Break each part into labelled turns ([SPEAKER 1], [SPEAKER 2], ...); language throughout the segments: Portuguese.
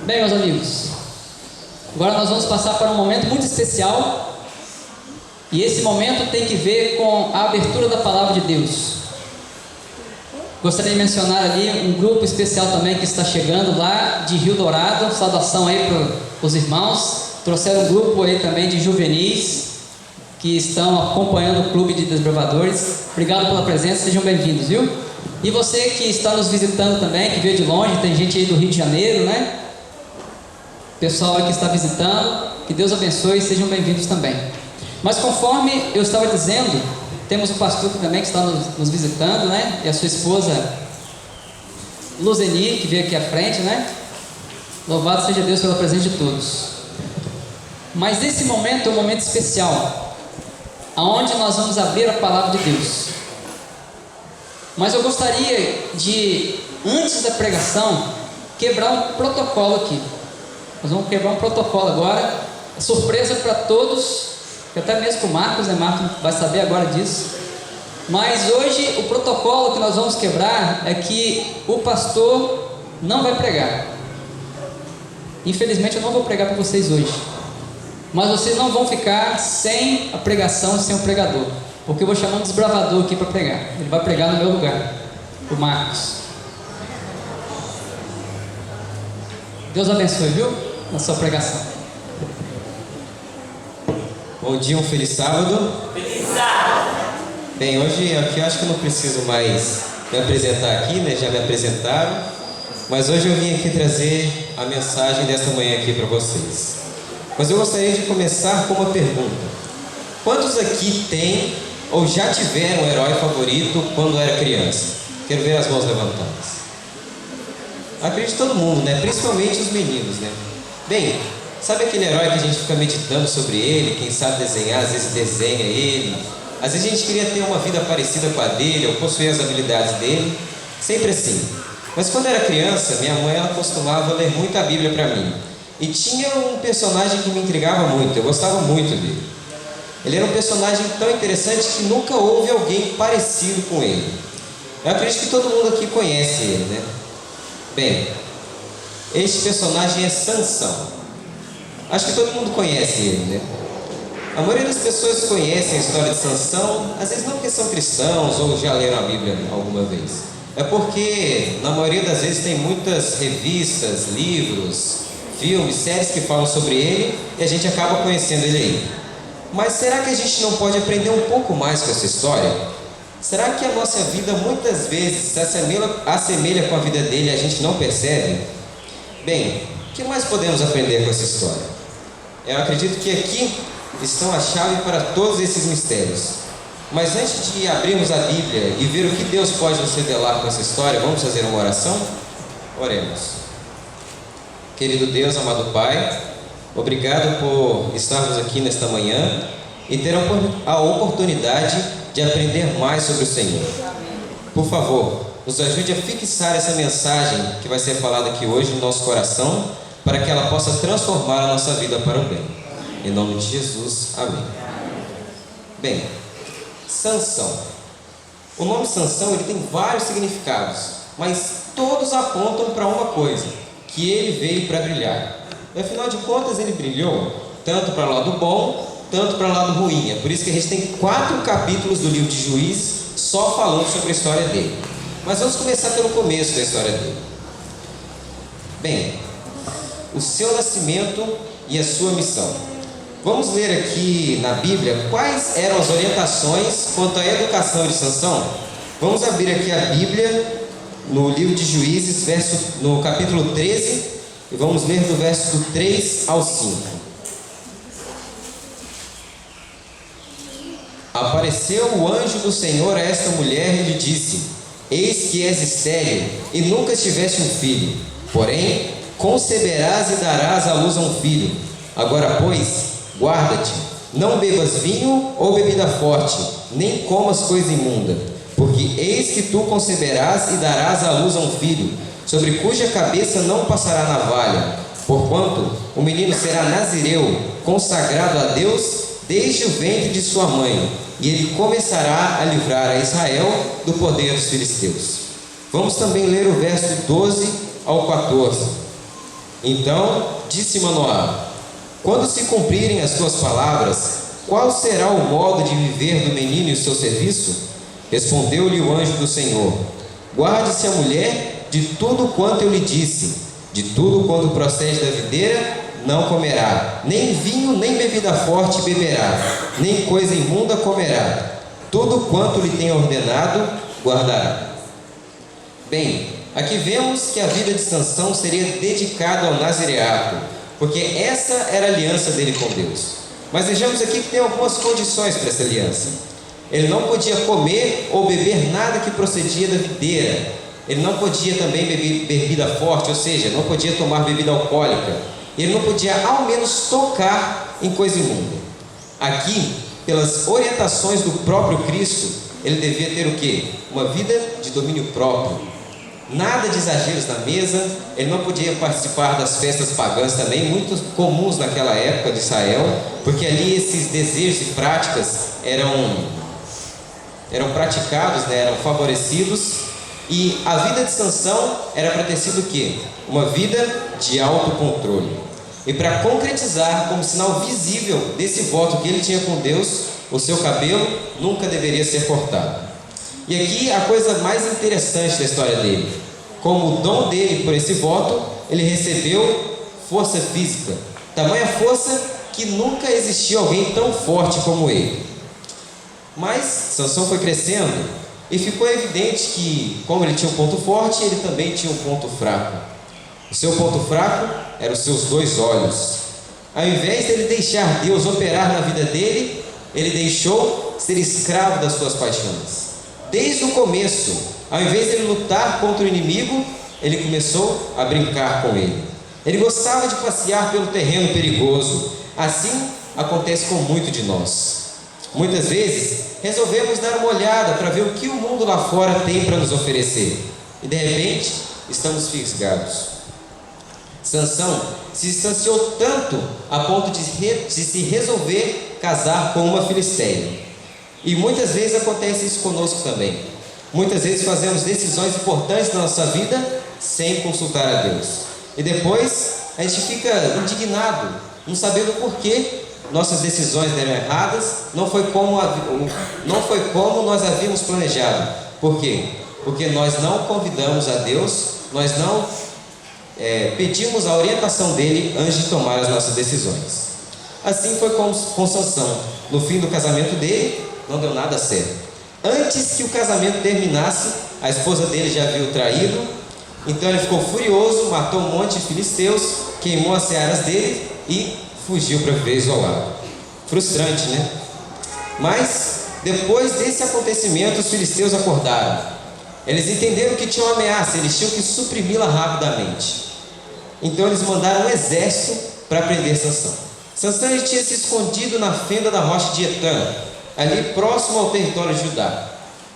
[SPEAKER 1] Bem, meus amigos, agora nós vamos passar para um momento muito especial. E esse momento tem que ver com a abertura da Palavra de Deus. Gostaria de mencionar ali um grupo especial também que está chegando lá de Rio Dourado. Saudação aí para os irmãos. Trouxeram um grupo aí também de juvenis que estão acompanhando o Clube de Desbravadores. Obrigado pela presença, sejam bem-vindos, viu? E você que está nos visitando também, que veio de longe, tem gente aí do Rio de Janeiro, né? Pessoal aí que está visitando, que Deus abençoe, sejam bem-vindos também. Mas conforme eu estava dizendo, temos o pastor também que está nos visitando, né? E a sua esposa Luzeni, que veio aqui à frente, né? Louvado seja Deus pela presença de todos. Mas esse momento é um momento especial, aonde nós vamos abrir a palavra de Deus. Mas eu gostaria de, antes da pregação, quebrar um protocolo aqui. Nós vamos quebrar um protocolo agora, surpresa para todos, até mesmo para o Marcos, né? Marcos vai saber agora disso. Mas hoje o protocolo que nós vamos quebrar é que o pastor não vai pregar. Infelizmente eu não vou pregar para vocês hoje, mas vocês não vão ficar sem a pregação, sem o pregador, porque eu vou chamar um desbravador aqui para pregar. Ele vai pregar no meu lugar, o Marcos. Deus abençoe, viu? Na sua pregação.
[SPEAKER 2] Bom dia, um feliz sábado.
[SPEAKER 3] Feliz sábado!
[SPEAKER 2] Bem, hoje aqui eu acho que eu não preciso mais me apresentar aqui, né? Já me apresentaram. Mas hoje eu vim aqui trazer a mensagem desta manhã aqui para vocês. Mas eu gostaria de começar com uma pergunta. Quantos aqui têm ou já tiveram um herói favorito quando era criança? Quero ver as mãos levantadas. Acredito todo mundo, né? Principalmente os meninos, né? Bem, sabe aquele herói que a gente fica meditando sobre ele, quem sabe desenhar, às vezes desenha ele. Às vezes a gente queria ter uma vida parecida com a dele, ou possuir as habilidades dele. Sempre assim. Mas quando era criança, minha mãe ela costumava ler muito a Bíblia para mim. E tinha um personagem que me intrigava muito, eu gostava muito dele. Ele era um personagem tão interessante que nunca houve alguém parecido com ele. Eu acredito que todo mundo aqui conhece ele, né? Bem, este personagem é Sansão. Acho que todo mundo conhece ele, né? A maioria das pessoas conhecem a história de Sansão, às vezes não porque são cristãos ou já leram a Bíblia alguma vez. É porque, na maioria das vezes, tem muitas revistas, livros, filmes, séries que falam sobre ele e a gente acaba conhecendo ele aí. Mas será que a gente não pode aprender um pouco mais com essa história? Será que a nossa vida muitas vezes se assemelha com a vida dele e a gente não percebe? Bem, o que mais podemos aprender com essa história? Eu acredito que aqui estão a chave para todos esses mistérios. Mas antes de abrirmos a Bíblia e ver o que Deus pode nos revelar com essa história, vamos fazer uma oração? Oremos. Querido Deus, amado Pai, obrigado por estarmos aqui nesta manhã e ter a oportunidade de aprender mais sobre o Senhor. Por favor, nos ajude a fixar essa mensagem que vai ser falada aqui hoje no nosso coração, para que ela possa transformar a nossa vida para o bem. Em nome de Jesus, amém. Bem, Sansão. O nome Sansão ele tem vários significados, mas todos apontam para uma coisa, que ele veio para brilhar. E, afinal de contas, ele brilhou tanto para o lado bom, tanto para o lado ruim. É por isso que a gente tem 4 capítulos do livro de Juízes só falando sobre a história dele. Mas vamos começar pelo começo da história dele. Bem, o seu nascimento e a sua missão. Vamos ler aqui na Bíblia quais eram as orientações quanto à educação de Sansão. Vamos abrir aqui a Bíblia no livro de Juízes, no capítulo 13, e vamos ler do verso do 3 ao 5. Apareceu o anjo do Senhor a esta mulher e lhe disse: Eis que és estéril e nunca tiveste um filho, porém conceberás e darás à luz a um filho. Agora, pois, guarda-te, não bebas vinho ou bebida forte, nem comas coisa imunda, porque eis que tu conceberás e darás à luz a um filho, sobre cuja cabeça não passará navalha, porquanto o menino será nazireu, consagrado a Deus desde o ventre de sua mãe, e ele começará a livrar a Israel do poder dos filisteus. Vamos também ler o verso 12 ao 14. Então disse Manoá: quando se cumprirem as tuas palavras, qual será o modo de viver do menino e o seu serviço? Respondeu-lhe o anjo do Senhor: guarde-se a mulher de tudo quanto eu lhe disse. De tudo quanto procede da videira não comerá, nem vinho nem bebida forte beberá, nem coisa imunda comerá. Tudo quanto lhe tenho ordenado guardará. Bem, aqui vemos que a vida de Sansão seria dedicada ao nazireato, porque essa era a aliança dele com Deus. Mas vejamos aqui que tem algumas condições para essa aliança. Ele não podia comer ou beber nada que procedia da videira. Ele não podia também beber bebida forte, ou seja, não podia tomar bebida alcoólica. Ele não podia ao menos tocar em coisa imunda. Aqui, pelas orientações do próprio Cristo, ele devia ter o quê? Uma vida de domínio próprio. Nada de exageros na mesa. Ele não podia participar das festas pagãs também, muito comuns naquela época de Israel, porque ali esses desejos e práticas eram praticados, né? Eram favorecidos. E a vida de Sansão era para ter sido o quê? Uma vida de autocontrole. E para concretizar como sinal visível desse voto que ele tinha com Deus, o seu cabelo nunca deveria ser cortado. E aqui a coisa mais interessante da história dele: como dom dele por esse voto, ele recebeu força física. Tamanha força que nunca existiu alguém tão forte como ele. Mas Sansão foi crescendo e ficou evidente que, como ele tinha um ponto forte, ele também tinha um ponto fraco. O seu ponto fraco eram os seus 2 olhos. Ao invés dele deixar Deus operar na vida dele, ele deixou ser escravo das suas paixões. Desde o começo, ao invés de ele lutar contra o inimigo, ele começou a brincar com ele. Ele gostava de passear pelo terreno perigoso. Assim acontece com muito de nós. Muitas vezes resolvemos dar uma olhada para ver o que o mundo lá fora tem para nos oferecer, e de repente estamos fisgados. Sansão se distanciou tanto a ponto de se resolver casar com uma filisteia. E muitas vezes acontece isso conosco também. Muitas vezes fazemos decisões importantes na nossa vida sem consultar a Deus, e depois a gente fica indignado, não sabendo por que nossas decisões deram erradas. Não foi como nós havíamos planejado. Por quê? Porque nós não convidamos a Deus, nós não pedimos a orientação dele antes de tomar as nossas decisões. Assim foi com Sansão. No fim do casamento dele, não deu nada certo. Antes que o casamento terminasse, a esposa dele já havia o traído. Então ele ficou furioso, matou um monte de filisteus, queimou as searas dele e fugiu para viver isolado. Frustrante, né? Mas depois desse acontecimento, os filisteus acordaram. Eles entenderam que tinha uma ameaça, eles tinham que suprimi-la rapidamente. Então eles mandaram um exército para prender Sansão. Sansão tinha se escondido na fenda da rocha de Etã, ali próximo ao território de Judá.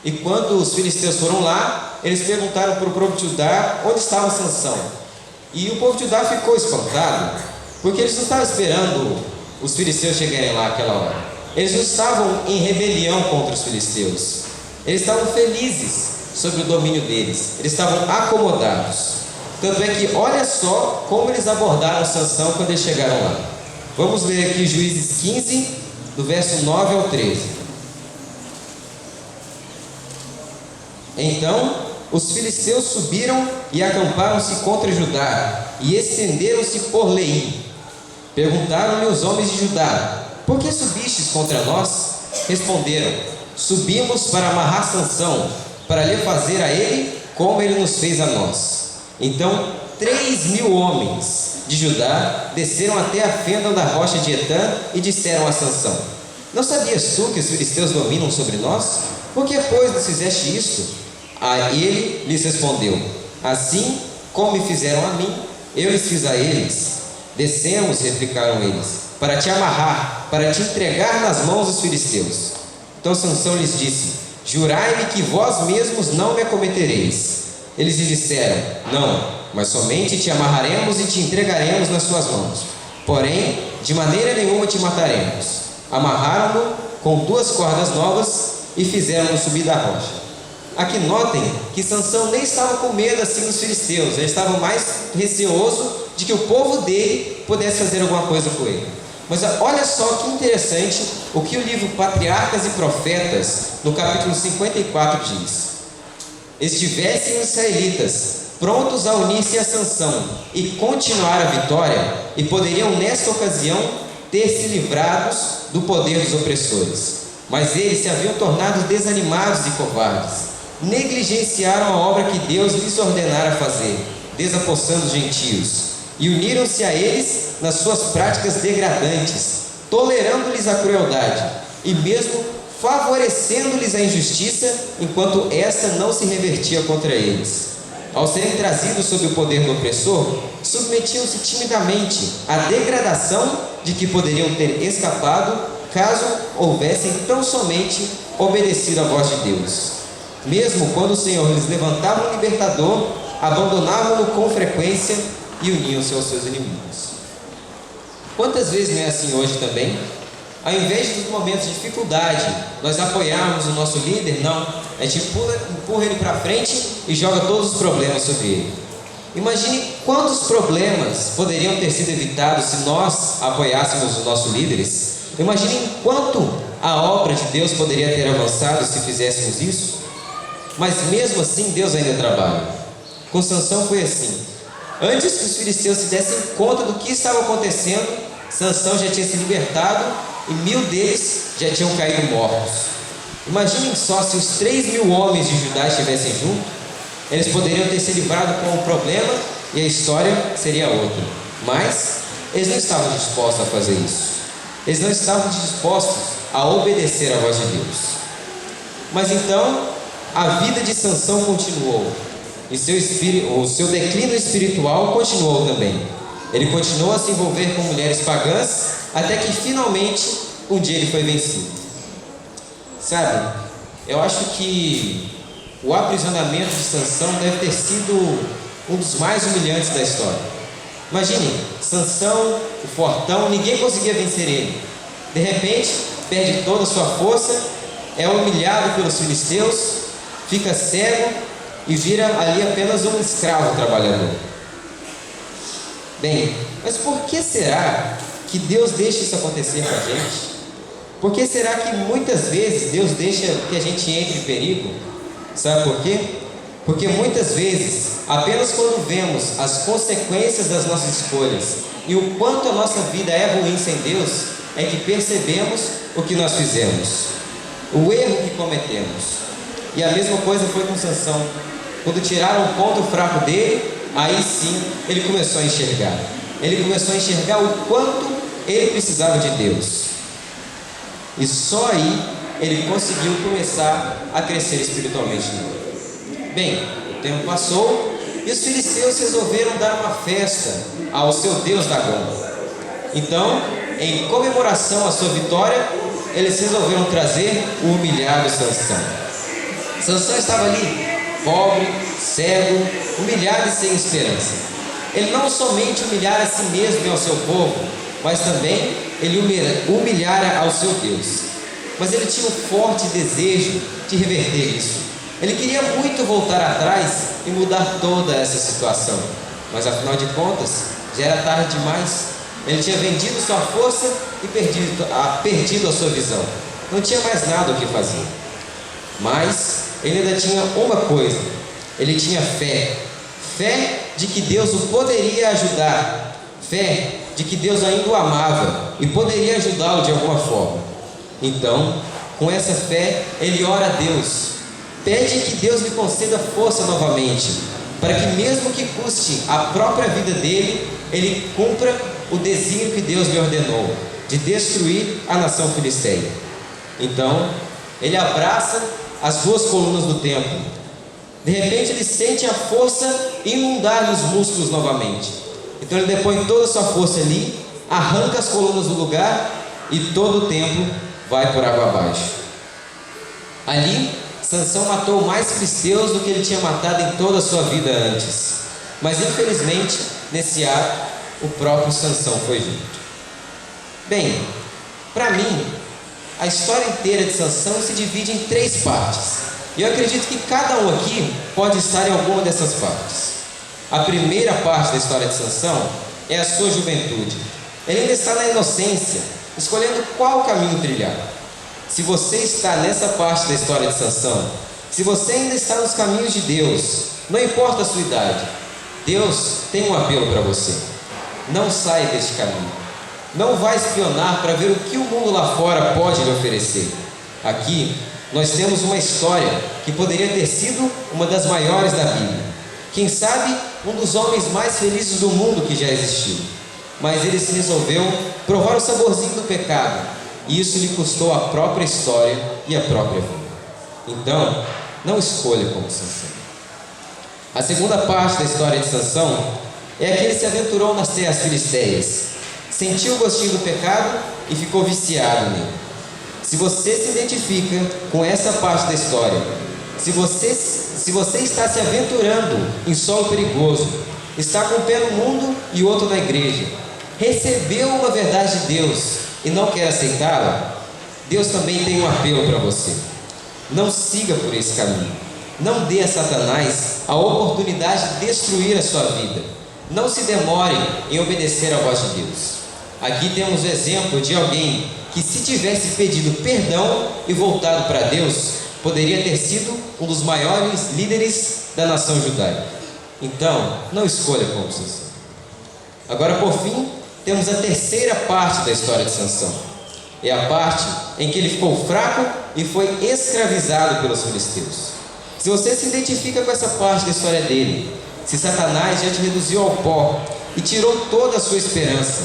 [SPEAKER 2] E quando os filisteus foram lá, eles perguntaram para o povo de Judá onde estava Sansão. E o povo de Judá ficou espantado, porque eles não estavam esperando os filisteus chegarem lá àquela hora. Eles não estavam em rebelião contra os filisteus. Eles estavam felizes sobre o domínio deles. Eles estavam acomodados. Tanto é que olha só como eles abordaram Sansão quando eles chegaram lá. Vamos ler aqui Juízes 15, do verso 9 ao 13. Então os filisteus subiram e acamparam-se contra Judá e estenderam-se por Leí. Perguntaram-lhe os homens de Judá: por que subistes contra nós? Responderam: subimos para amarrar Sansão, para lhe fazer a ele como ele nos fez a nós. Então 3.000 homens de Judá desceram até a fenda da rocha de Etã e disseram a Sansão: não sabias tu que os filisteus dominam sobre nós? Por que, pois, nos fizeste isto? A ele lhes respondeu: assim como me fizeram a mim, eu lhes fiz a eles. Descemos, replicaram eles, para te amarrar, para te entregar nas mãos dos filisteus. Então Sansão lhes disse: jurai-me que vós mesmos não me acometereis. Eles lhe disseram: não, mas somente te amarraremos e te entregaremos nas tuas mãos. Porém, de maneira nenhuma te mataremos. Amarraram-no com 2 cordas novas e fizeram-no subir da rocha. aqui notem que Sansão nem estava com medo assim dos filisteus, ele estava mais receoso de que o povo dele pudesse fazer alguma coisa com ele. Mas olha só que interessante o que o livro Patriarcas e Profetas, no capítulo 54, diz: estivessem os israelitas prontos a unir-se a Sansão e continuar a vitória, e poderiam nesta ocasião ter se livrados do poder dos opressores. Mas eles se haviam tornado desanimados e covardes, negligenciaram a obra que Deus lhes ordenara fazer, desapossando os gentios, e uniram-se a eles nas suas práticas degradantes, tolerando-lhes a crueldade, e mesmo favorecendo-lhes a injustiça, enquanto esta não se revertia contra eles. Ao serem trazidos sob o poder do opressor, submetiam-se timidamente à degradação de que poderiam ter escapado, caso houvessem tão somente obedecido à voz de Deus. Mesmo quando o Senhor lhes levantava um libertador, abandonavam-no com frequência e uniam-se aos seus inimigos. Quantas vezes não é assim hoje também? Ao invés dos momentos de dificuldade, nós apoiarmos o nosso líder, não. A gente empurra ele para frente e joga todos os problemas sobre ele. Imagine quantos problemas poderiam ter sido evitados se nós apoiássemos os nossos líderes. Imagine quanto a obra de Deus poderia ter avançado se fizéssemos isso. Mas mesmo assim Deus ainda trabalha. Com Sansão foi assim. Antes que os filisteus se dessem conta do que estava acontecendo, Sansão já tinha se libertado e 1000 deles já tinham caído mortos. Imaginem só se os 3.000 homens de Judá estivessem juntos, eles poderiam ter se livrado com o problema e a história seria outra. Mas eles não estavam dispostos a fazer isso. Eles não estavam dispostos a obedecer à voz de Deus. Mas então a vida de Sansão continuou. E o seu declínio espiritual continuou também. Ele continuou a se envolver com mulheres pagãs, até que finalmente um dia ele foi vencido. Sabe, eu acho que o aprisionamento de Sansão deve ter sido um dos mais humilhantes da história. Imagine, Sansão, o fortão, ninguém conseguia vencer ele. De repente, perde toda a sua força, é humilhado pelos filisteus, fica cego e vira ali apenas um escravo trabalhador. Bem, mas por que será que Deus deixa isso acontecer com a gente? Por que será que muitas vezes Deus deixa que a gente entre em perigo? Sabe por quê? Porque muitas vezes, apenas quando vemos as consequências das nossas escolhas e o quanto a nossa vida é ruim sem Deus, é que percebemos o que nós fizemos, o erro que cometemos. E a mesma coisa foi com Sansão. Quando tiraram o ponto fraco dele, aí sim ele começou a enxergar. Ele começou a enxergar o quanto ele precisava de Deus. E só aí ele conseguiu começar a crescer espiritualmente. Bem, o tempo passou e os filisteus resolveram dar uma festa ao seu deus Dagom. Então, em comemoração à sua vitória, eles resolveram trazer o humilhado Sansão. Sansão estava ali, pobre, cego, humilhado e sem esperança. Ele não somente humilhara a si mesmo e ao seu povo, mas também ele humilhara ao seu Deus. Mas ele tinha um forte desejo de reverter isso. Ele queria muito voltar atrás e mudar toda essa situação. Mas afinal de contas, já era tarde demais. Ele tinha vendido sua força e perdido a sua visão. Não tinha mais nada o que fazer. Mas ele ainda tinha uma coisa. Ele tinha fé. Fé de que Deus o poderia ajudar. Fé de que Deus ainda o amava e poderia ajudá-lo de alguma forma. Então, com essa fé, ele ora a Deus. Pede que Deus lhe conceda força novamente, para que mesmo que custe a própria vida dele, ele cumpra o desígnio que Deus lhe ordenou, de destruir a nação filisteia. Então, ele abraça as 2 colunas do templo. De repente ele sente a força inundar os músculos novamente. Então ele depõe toda a sua força ali, arranca as colunas do lugar e todo o templo vai por água abaixo. Ali, Sansão matou mais filisteus do que ele tinha matado em toda a sua vida antes. Mas infelizmente, nesse ato, o próprio Sansão foi junto. Bem, para mim, a história inteira de Sansão se divide em 3 partes. E eu acredito que cada um aqui pode estar em alguma dessas partes. A primeira parte da história de Sansão é a sua juventude. Ele ainda está na inocência, escolhendo qual caminho trilhar. Se você está nessa parte da história de Sansão, se você ainda está nos caminhos de Deus, não importa a sua idade, Deus tem um apelo para você. Não saia deste caminho. Não vá espionar para ver o que o mundo lá fora pode lhe oferecer. Aqui nós temos uma história que poderia ter sido uma das maiores da Bíblia. Quem sabe um dos homens mais felizes do mundo que já existiu. Mas ele se resolveu provar o saborzinho do pecado, e isso lhe custou a própria história e a própria vida. Então, não escolha como Sansão. A segunda parte da história de Sansão é a que ele se aventurou nas terras filisteias, sentiu o gostinho do pecado e ficou viciado nele. Se você se identifica com essa parte da história, se você está se aventurando em solo perigoso, está com um pé no mundo e outro na igreja, recebeu uma verdade de Deus e não quer aceitá-la, Deus também tem um apelo para você. Não siga por esse caminho. Não dê a Satanás a oportunidade de destruir a sua vida. Não se demore em obedecer à voz de Deus. Aqui temos o exemplo de alguém que, se tivesse pedido perdão e voltado para Deus, poderia ter sido um dos maiores líderes da nação judaica. Então, não escolha como Sansão. Agora, por fim, temos a terceira parte da história de Sansão. É a parte em que ele ficou fraco e foi escravizado pelos filisteus. Se você se identifica com essa parte da história dele, se Satanás já te reduziu ao pó e tirou toda a sua esperança,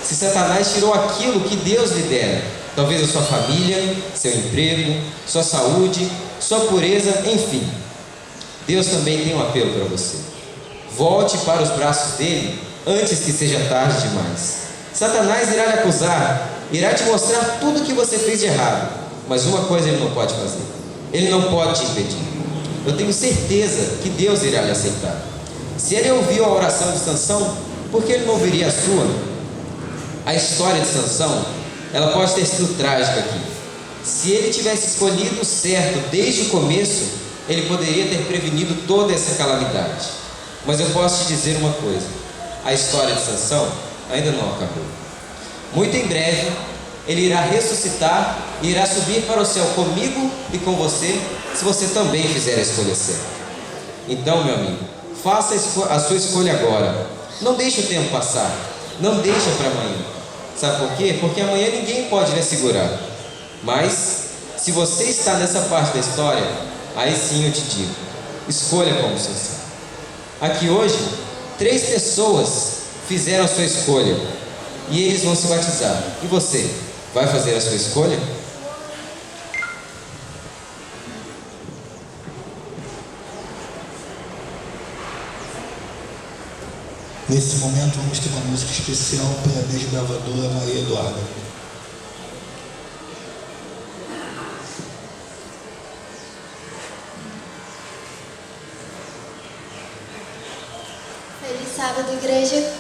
[SPEAKER 2] se Satanás tirou aquilo que Deus lhe dera, talvez a sua família, seu emprego, sua saúde, sua pureza, enfim, Deus também tem um apelo para você. Volte para os braços dele antes que seja tarde demais. Satanás irá lhe acusar, irá te mostrar tudo o que você fez de errado, mas uma coisa ele não pode fazer: ele não pode te impedir. Eu tenho certeza que Deus irá lhe aceitar. Se ele ouviu a oração de Sansão, por que ele não ouviria a sua? A história de Sansão, ela pode ter sido trágica aqui. Se ele tivesse escolhido certo desde o começo, ele poderia ter prevenido toda essa calamidade. Mas eu posso te dizer uma coisa: a história de Sansão ainda não acabou. Muito em breve, ele irá ressuscitar e irá subir para o céu comigo e com você, se você também fizer a escolha certa. Então, meu amigo, faça a sua escolha agora. Não deixe o tempo passar. Não deixe para amanhã. Sabe por quê? Porque amanhã ninguém pode lhe segurar. Mas, se você está nessa parte da história, aí sim eu te digo: escolha como Sansão. Aqui hoje, 3 pessoas fizeram a sua escolha e eles vão se batizar. E você, vai fazer a sua escolha?
[SPEAKER 3] Nesse momento vamos ter uma música especial pela desbravadora Maria Eduarda.
[SPEAKER 4] Feliz sábado, igreja.